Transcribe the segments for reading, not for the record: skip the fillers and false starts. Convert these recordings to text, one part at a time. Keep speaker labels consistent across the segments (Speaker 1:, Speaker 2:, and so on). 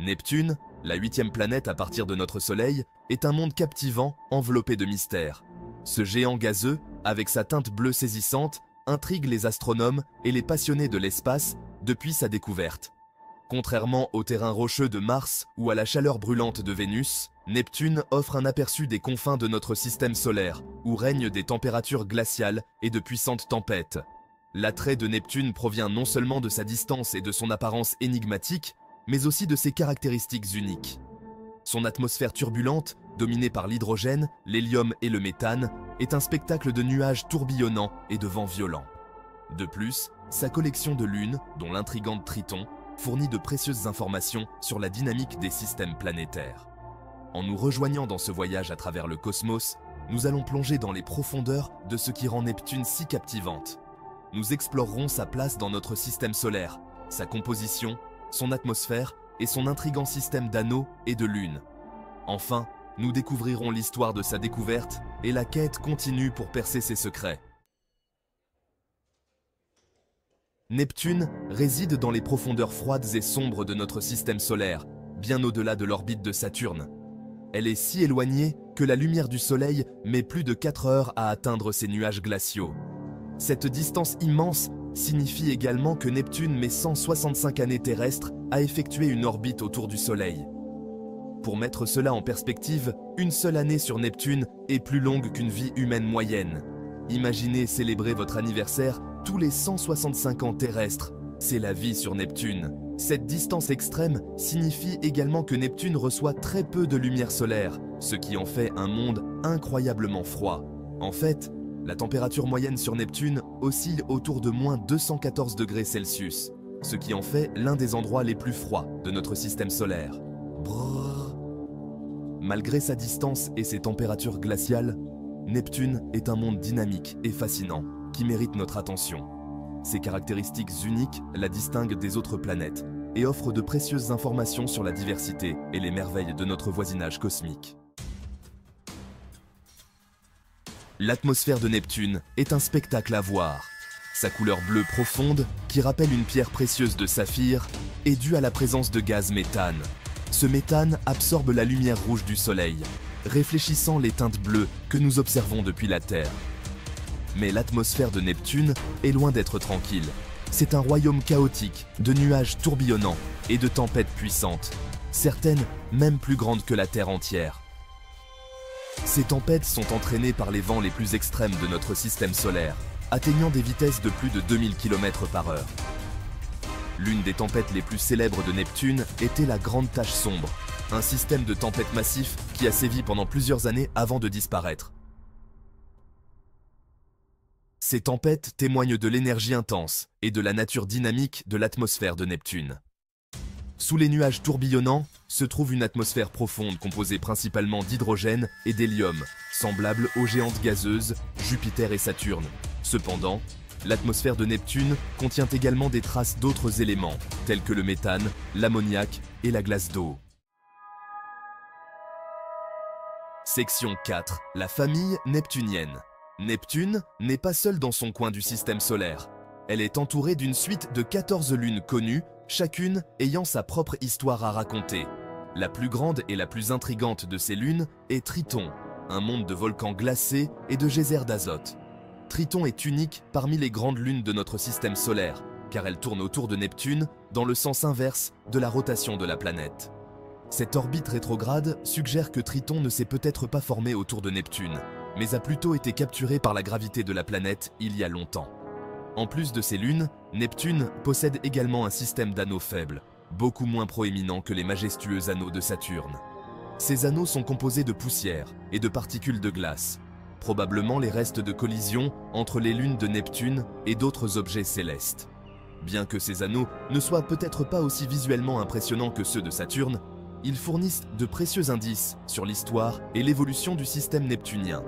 Speaker 1: Neptune, la 8e planète à partir de notre Soleil, est un monde captivant, enveloppé de mystères. Ce géant gazeux, avec sa teinte bleue saisissante, intrigue les astronomes et les passionnés de l'espace depuis sa découverte. Contrairement au terrain rocheux de Mars ou à la chaleur brûlante de Vénus, Neptune offre un aperçu des confins de notre système solaire, où règnent des températures glaciales et de puissantes tempêtes. L'attrait de Neptune provient non seulement de sa distance et de son apparence énigmatique, mais aussi de ses caractéristiques uniques. Son atmosphère turbulente, dominée par l'hydrogène, l'hélium et le méthane, est un spectacle de nuages tourbillonnants et de vents violents. De plus, sa collection de lunes, dont l'intrigante Triton, fournit de précieuses informations sur la dynamique des systèmes planétaires. En nous rejoignant dans ce voyage à travers le cosmos, nous allons plonger dans les profondeurs de ce qui rend Neptune si captivante. Nous explorerons sa place dans notre système solaire, sa composition, son atmosphère et son intrigant système d'anneaux et de lunes. Enfin, nous découvrirons l'histoire de sa découverte et la quête continue pour percer ses secrets. Neptune réside dans les profondeurs froides et sombres de notre système solaire, bien au-delà de l'orbite de Saturne. Elle est si éloignée que la lumière du Soleil met plus de 4 heures à atteindre ces nuages glaciaux. Cette distance immense signifie également que Neptune met 165 années terrestres à effectuer une orbite autour du Soleil. Pour mettre cela en perspective, une seule année sur Neptune est plus longue qu'une vie humaine moyenne. Imaginez célébrer votre anniversaire tous les 165 ans terrestres. C'est la vie sur Neptune. Cette distance extrême signifie également que Neptune reçoit très peu de lumière solaire, ce qui en fait un monde incroyablement froid. En fait, la température moyenne sur Neptune oscille autour de moins 214 degrés Celsius, ce qui en fait l'un des endroits les plus froids de notre système solaire. Brrr. Malgré sa distance et ses températures glaciales, Neptune est un monde dynamique et fascinant qui mérite notre attention. Ses caractéristiques uniques la distinguent des autres planètes et offrent de précieuses informations sur la diversité et les merveilles de notre voisinage cosmique. L'atmosphère de Neptune est un spectacle à voir. Sa couleur bleue profonde, qui rappelle une pierre précieuse de saphir, est due à la présence de gaz méthane. Ce méthane absorbe la lumière rouge du Soleil, réfléchissant les teintes bleues que nous observons depuis la Terre. Mais l'atmosphère de Neptune est loin d'être tranquille. C'est un royaume chaotique, de nuages tourbillonnants et de tempêtes puissantes, certaines même plus grandes que la Terre entière. Ces tempêtes sont entraînées par les vents les plus extrêmes de notre système solaire, atteignant des vitesses de plus de 2000 km/h. L'une des tempêtes les plus célèbres de Neptune était la Grande Tache Sombre, un système de tempêtes massif qui a sévi pendant plusieurs années avant de disparaître. Ces tempêtes témoignent de l'énergie intense et de la nature dynamique de l'atmosphère de Neptune. Sous les nuages tourbillonnants se trouve une atmosphère profonde composée principalement d'hydrogène et d'hélium, semblable aux géantes gazeuses Jupiter et Saturne. Cependant, l'atmosphère de Neptune contient également des traces d'autres éléments, tels que le méthane, l'ammoniac et la glace d'eau. Section 4. La famille neptunienne. Neptune n'est pas seule dans son coin du système solaire. Elle est entourée d'une suite de 14 lunes connues, chacune ayant sa propre histoire à raconter. La plus grande et la plus intrigante de ces lunes est Triton, un monde de volcans glacés et de geysers d'azote. Triton est unique parmi les grandes lunes de notre système solaire, car elle tourne autour de Neptune dans le sens inverse de la rotation de la planète. Cette orbite rétrograde suggère que Triton ne s'est peut-être pas formé autour de Neptune, mais a plutôt été capturé par la gravité de la planète il y a longtemps. En plus de ces lunes, Neptune possède également un système d'anneaux faibles, beaucoup moins proéminent que les majestueux anneaux de Saturne. Ces anneaux sont composés de poussière et de particules de glace, probablement les restes de collision entre les lunes de Neptune et d'autres objets célestes. Bien que ces anneaux ne soient peut-être pas aussi visuellement impressionnants que ceux de Saturne, ils fournissent de précieux indices sur l'histoire et l'évolution du système neptunien.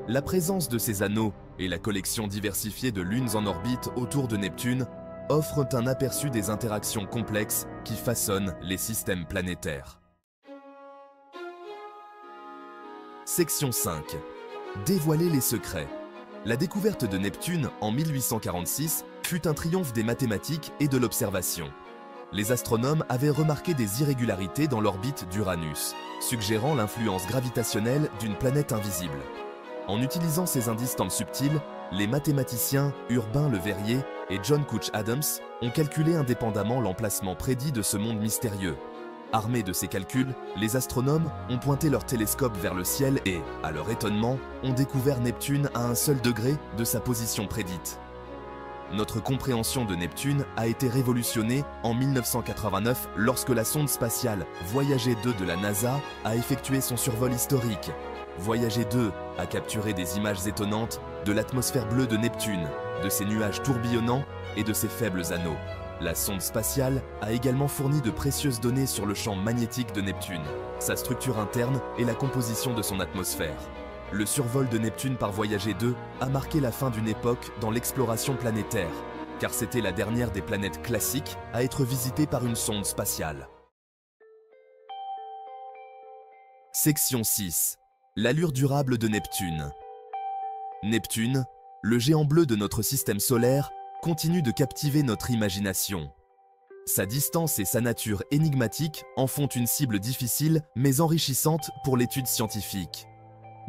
Speaker 1: La présence de ces anneaux et la collection diversifiée de lunes en orbite autour de Neptune offrent un aperçu des interactions complexes qui façonnent les systèmes planétaires. Section 5. Dévoiler les secrets. La découverte de Neptune en 1846 fut un triomphe des mathématiques et de l'observation. les astronomes avaient remarqué des irrégularités dans l'orbite d'Uranus, suggérant l'influence gravitationnelle d'une planète invisible. En utilisant ces indices tant subtils, les mathématiciens Urbain Le Verrier et John Couch Adams ont calculé indépendamment l'emplacement prédit de ce monde mystérieux. Armés de ces calculs, les astronomes ont pointé leur télescope vers le ciel et, à leur étonnement, ont découvert Neptune à un seul degré de sa position prédite. Notre compréhension de Neptune a été révolutionnée en 1989 lorsque la sonde spatiale Voyager 2 de la NASA a effectué son survol historique. Voyager 2 a capturé des images étonnantes de l'atmosphère bleue de Neptune, de ses nuages tourbillonnants et de ses faibles anneaux. La sonde spatiale a également fourni de précieuses données sur le champ magnétique de Neptune, sa structure interne et la composition de son atmosphère. Le survol de Neptune par Voyager 2 a marqué la fin d'une époque dans l'exploration planétaire, car c'était la dernière des planètes classiques à être visitée par une sonde spatiale. Section 6. L'allure durable de Neptune. Neptune, le géant bleu de notre système solaire, continue de captiver notre imagination. Sa distance et sa nature énigmatique en font une cible difficile mais enrichissante pour l'étude scientifique.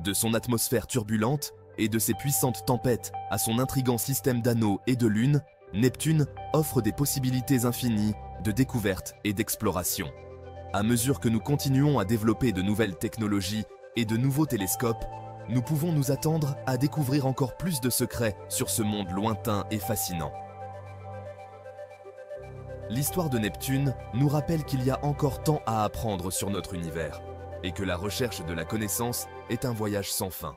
Speaker 1: De son atmosphère turbulente et de ses puissantes tempêtes à son intrigant système d'anneaux et de lunes, Neptune offre des possibilités infinies de découverte et d'exploration. À mesure que nous continuons à développer de nouvelles technologies et de nouveaux télescopes, nous pouvons nous attendre à découvrir encore plus de secrets sur ce monde lointain et fascinant. L'histoire de Neptune nous rappelle qu'il y a encore tant à apprendre sur notre univers, et que la recherche de la connaissance est un voyage sans fin.